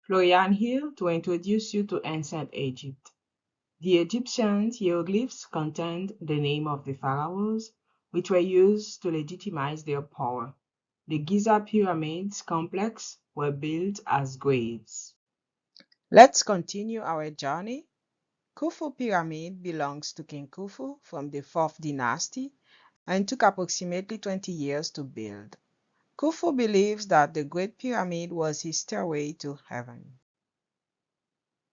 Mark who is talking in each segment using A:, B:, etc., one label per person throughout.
A: Florian here to introduce you to ancient Egypt. The Egyptian hieroglyphs contained the name of the pharaohs, which were used to legitimize their power. The Giza pyramids complex were built as graves. Let's continue our journey. Khufu Pyramid belongs to King Khufu from the 4th dynasty and took approximately 20 years to build. Khufu believes that the Great Pyramid was his stairway to heaven.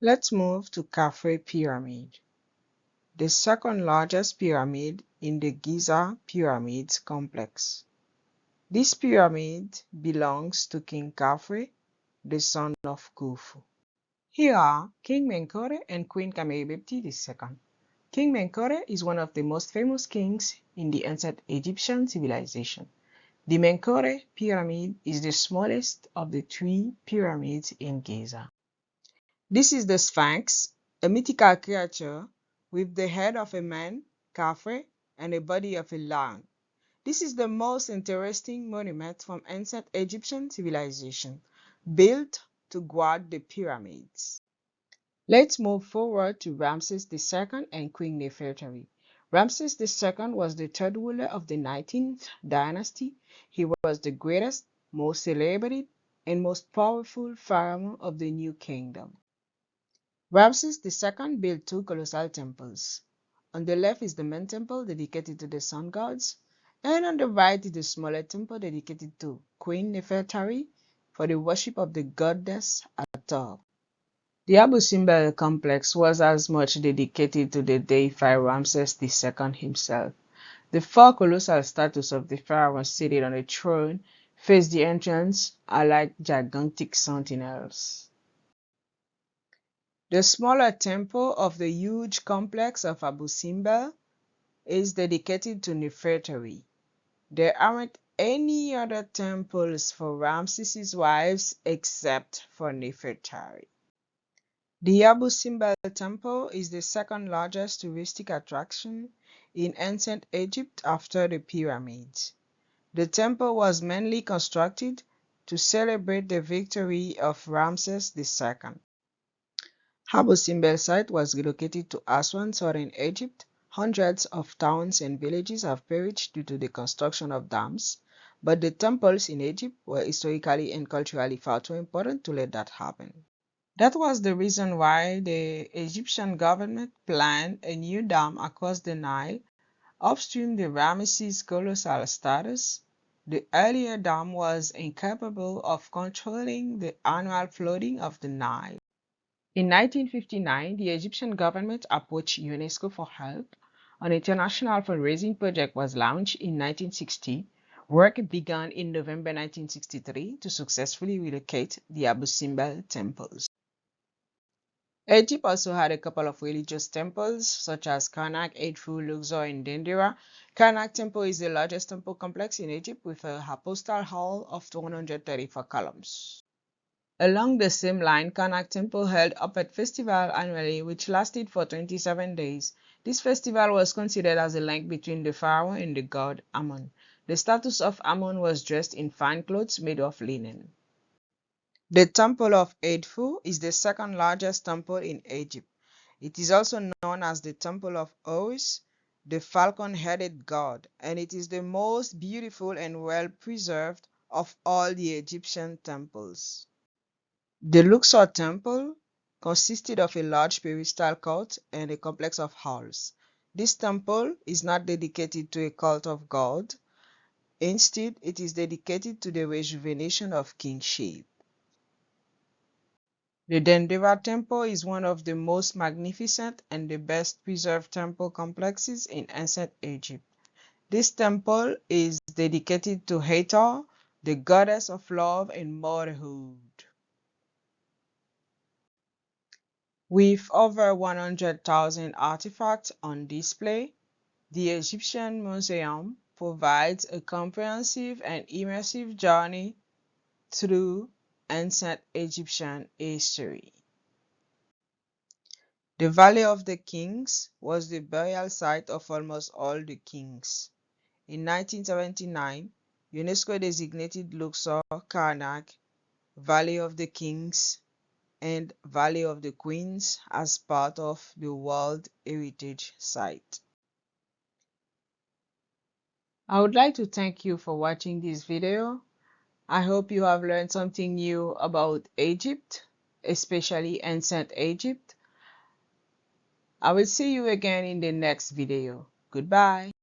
A: Let's move to Khafre Pyramid, the second largest pyramid in the Giza Pyramids complex. This pyramid belongs to King Khafre, the son of Khufu. Here are King Menkaure and Queen Kameribebti II. King Menkaure is one of the most famous kings in the ancient Egyptian civilization. The Menkaure Pyramid is the smallest of the 3 pyramids in Giza. This is the Sphinx, a mythical creature with the head of a man, Khafre, and a body of a lion. This is the most interesting monument from ancient Egyptian civilization, built to guard the pyramids. Let's move forward to Ramses II and Queen Nefertari. Ramses II was the third ruler of the 19th dynasty. He was the greatest, most celebrated, and most powerful pharaoh of the New Kingdom. Ramses II built 2 colossal temples. On the left is the main temple dedicated to the sun gods, and on the right is the smaller temple dedicated to Queen Nefertari for the worship of the goddess Hathor. The Abu Simbel complex was as much dedicated to the deified Ramses II himself. The 4 colossal statues of the pharaoh seated on a throne face the entrance are like gigantic sentinels. The smaller temple of the huge complex of Abu Simbel is dedicated to Nefertari. There aren't any other temples for Ramses' wives except for Nefertari. The Abu Simbel temple is the second largest touristic attraction in ancient Egypt after the pyramids. The temple was mainly constructed to celebrate the victory of Ramses II. Abu Simbel site was relocated to Aswan, southern Egypt. Hundreds of towns and villages have perished due to the construction of dams, but the temples in Egypt were historically and culturally far too important to let that happen. That was the reason why the Egyptian government planned a new dam across the Nile, upstream the Ramesses colossal status. The earlier dam was incapable of controlling the annual flooding of the Nile. In 1959, the Egyptian government approached UNESCO for help. An international fundraising project was launched in 1960. Work began in November 1963 to successfully relocate the Abu Simbel temples. Egypt also had a couple of religious temples, such as Karnak, Edfu, Luxor, and Dendera. Karnak Temple is the largest temple complex in Egypt with a hypostyle hall of 134 columns. Along the same line, Karnak Temple held Opet Festival annually, which lasted for 27 days. This festival was considered as a link between the pharaoh and the god Amun. The status of Amun was dressed in fine clothes made of linen. The Temple of Edfu is the second largest temple in Egypt. It is also known as the Temple of Horus, the falcon-headed god, and it is the most beautiful and well-preserved of all the Egyptian temples. The Luxor temple consisted of a large peristyle court and a complex of halls. This temple is not dedicated to a cult of God. Instead, it is dedicated to the rejuvenation of kingship. The Dendera temple is one of the most magnificent and the best preserved temple complexes in ancient Egypt. This temple is dedicated to Hathor, the goddess of love and motherhood. With over 100,000 artifacts on display, the Egyptian Museum provides a comprehensive and immersive journey through ancient Egyptian history. The Valley of the Kings was the burial site of almost all the kings. In 1979, UNESCO designated Luxor, Karnak, Valley of the Kings and Valley of the Queens as part of the World Heritage Site. I would like to thank you for watching this video. I hope you have learned something new about Egypt, especially ancient Egypt. I will see you again in the next video. Goodbye.